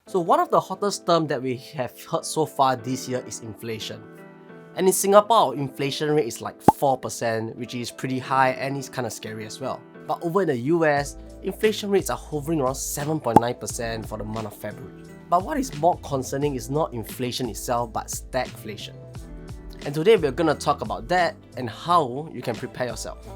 So one of the hottest terms that we have heard so far this year is inflation. And in Singapore, our inflation rate is like 4%, which is pretty high and is kind of scary as well. But over in the US, inflation rates are hovering around 7.9% for the month of February. But what is more concerning is not inflation itself, but stagflation. And today we're going to talk about that and how you can prepare yourself.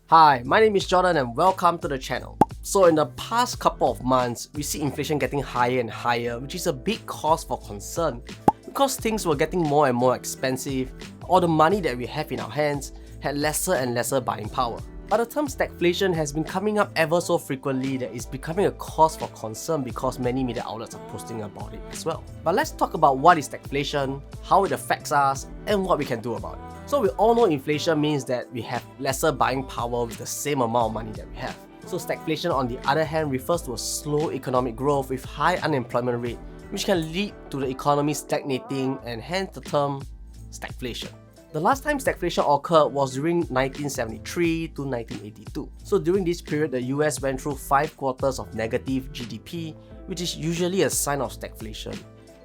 Hi, my name is Jordan and welcome to the channel. So in the past couple of months, we see inflation getting higher and higher, which is a big cause for concern because things were getting more and more expensive, or the money that we have in our hands had lesser and lesser buying power. But the term stagflation has been coming up ever so frequently that it's becoming a cause for concern because many media outlets are posting about it as well. But let's talk about what is stagflation, how it affects us, and what we can do about it. So we all know inflation means that we have lesser buying power with the same amount of money that we have. So stagflation on the other hand refers to a slow economic growth with high unemployment rate, which can lead to the economy stagnating and hence the term stagflation. The last time stagflation occurred was during 1973 to 1982. So during this period, the US went through 5 quarters of negative GDP, which is usually a sign of stagflation.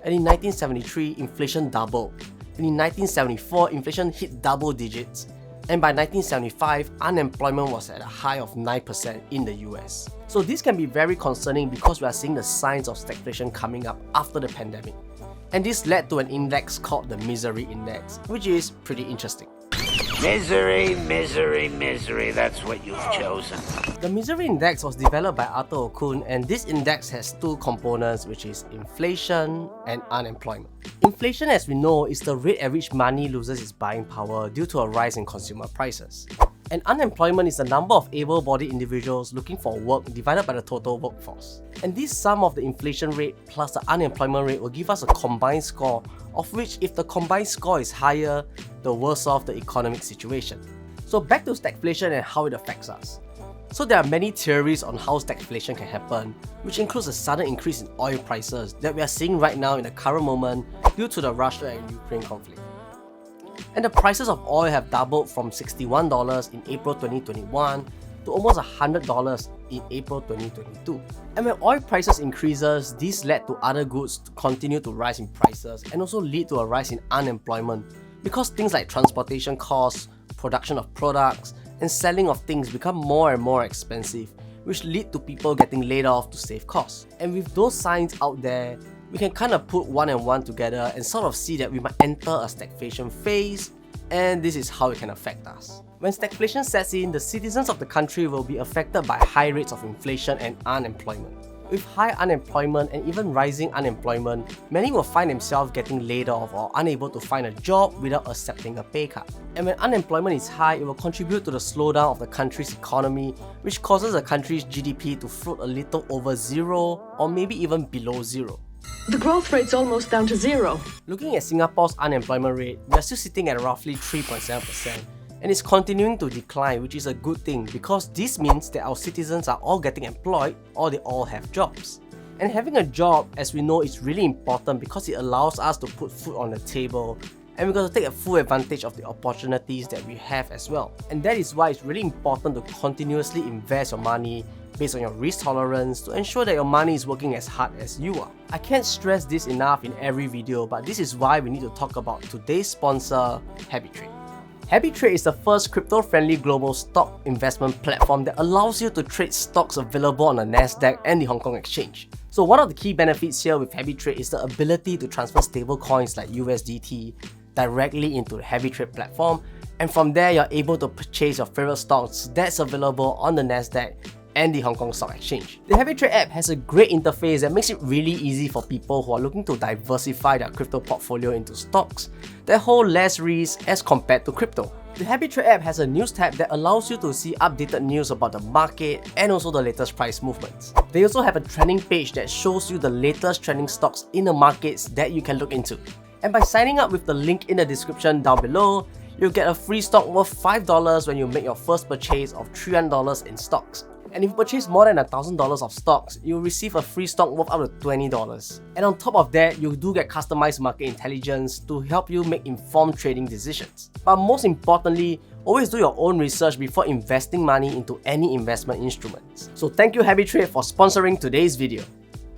And in 1973, inflation doubled. And in 1974, inflation hit double digits. And by 1975, unemployment was at a high of 9% in the US. So this can be very concerning because we are seeing the signs of stagflation coming up after the pandemic. And this led to an index called the Misery Index, which is pretty interesting. Misery, misery, misery, that's what you've chosen. The Misery Index was developed by Arthur Okun, and this index has 2 components, which is inflation and unemployment. Inflation, as we know, is the rate at which money loses its buying power due to a rise in consumer prices. And unemployment is the number of able-bodied individuals looking for work divided by the total workforce. And this sum of the inflation rate plus the unemployment rate will give us a combined score, of which if the combined score is higher, the worse off the economic situation. So back to stagflation and how it affects us. So there are many theories on how stagflation can happen, which includes a sudden increase in oil prices that we are seeing right now in the current moment due to the Russia and Ukraine conflict. And the prices of oil have doubled from $61 in April 2021 to almost $100 in April 2022. And when oil prices increases, this led to other goods to continue to rise in prices and also lead to a rise in unemployment because things like transportation costs, production of products, and selling of things become more and more expensive, which lead to people getting laid off to save costs. And with those signs out there, we can kind of put one and one together and sort of see that we might enter a stagflation phase, and this is how it can affect us. When stagflation sets in, the citizens of the country will be affected by high rates of inflation and unemployment. With high unemployment and even rising unemployment, many will find themselves getting laid off or unable to find a job without accepting a pay cut. And when unemployment is high, it will contribute to the slowdown of the country's economy, which causes the country's GDP to float a little over zero or maybe even below zero. The growth rate's almost down to 0. Looking at Singapore's unemployment rate, we are still sitting at roughly 3.7%, and it's continuing to decline, which is a good thing because this means that our citizens are all getting employed or they all have jobs. And having a job, as we know, is really important because it allows us to put food on the table, and we've got to take a full advantage of the opportunities that we have as well. And that is why it's really important to continuously invest your money based on your risk tolerance to ensure that your money is working as hard as you are. I can't stress this enough in every video, but this is why we need to talk about today's sponsor, HabitTrade. HabitTrade is the first crypto-friendly global stock investment platform that allows you to trade stocks available on the Nasdaq and the Hong Kong Exchange. So one of the key benefits here with HabitTrade is the ability to transfer stable coins like USDT directly into the HabitTrade platform, and from there you're able to purchase your favorite stocks that's available on the Nasdaq and the Hong Kong Stock Exchange. The HabitTrade app has a great interface that makes it really easy for people who are looking to diversify their crypto portfolio into stocks that hold less risk as compared to crypto. The HabitTrade app has a news tab that allows you to see updated news about the market and also the latest price movements. They also have a trending page that shows you the latest trending stocks in the markets that you can look into. And by signing up with the link in the description down below, you'll get a free stock worth $5 when you make your first purchase of $300 in stocks. And if you purchase more than $1,000 of stocks, you'll receive a free stock worth up to $20. And on top of that, you do get customized market intelligence to help you make informed trading decisions. But most importantly, always do your own research before investing money into any investment instruments. So thank you HabitTrade for sponsoring today's video.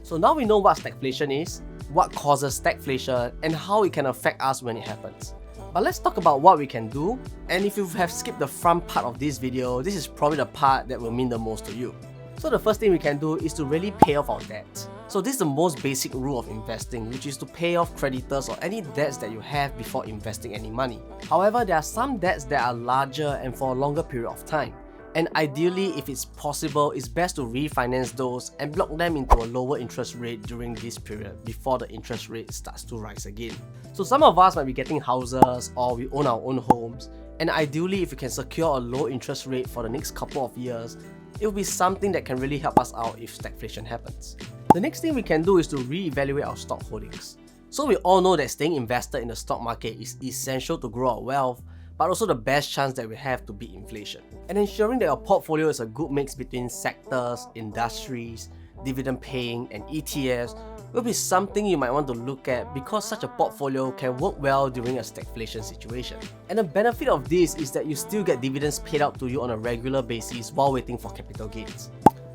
So now we know what stagflation is, what causes stagflation, and how it can affect us when it happens. But let's talk about what we can do, and if you have skipped the front part of this video, this is probably the part that will mean the most to you. So the first thing we can do is to really pay off our debt. So this is the most basic rule of investing, which is to pay off creditors or any debts that you have before investing any money. However, there are some debts that are larger and for a longer period of time. And ideally, if it's possible, it's best to refinance those and block them into a lower interest rate during this period before the interest rate starts to rise again. So some of us might be getting houses or we own our own homes, and ideally if we can secure a low interest rate for the next couple of years, it will be something that can really help us out if stagflation happens. The next thing we can do is to reevaluate our stock holdings. So we all know that staying invested in the stock market is essential to grow our wealth, but also the best chance that we have to beat inflation. And ensuring that your portfolio is a good mix between sectors, industries, dividend paying, and ETFs will be something you might want to look at because such a portfolio can work well during a stagflation situation. And the benefit of this is that you still get dividends paid out to you on a regular basis while waiting for capital gains.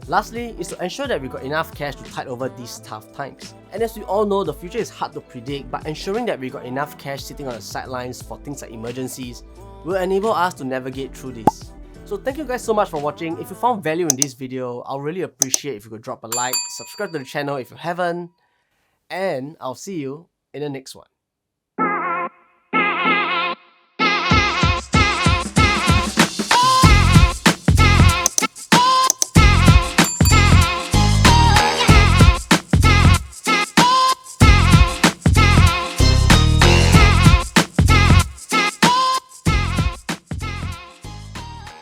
Lastly is to ensure that we got enough cash to tide over these tough times. And as we all know, the future is hard to predict, but ensuring that we got enough cash sitting on the sidelines for things like emergencies will enable us to navigate through this. So thank you guys so much for watching. If you found value in this video, I'll really appreciate if you could drop a like, subscribe to the channel if you haven't, and I'll see you in the next one.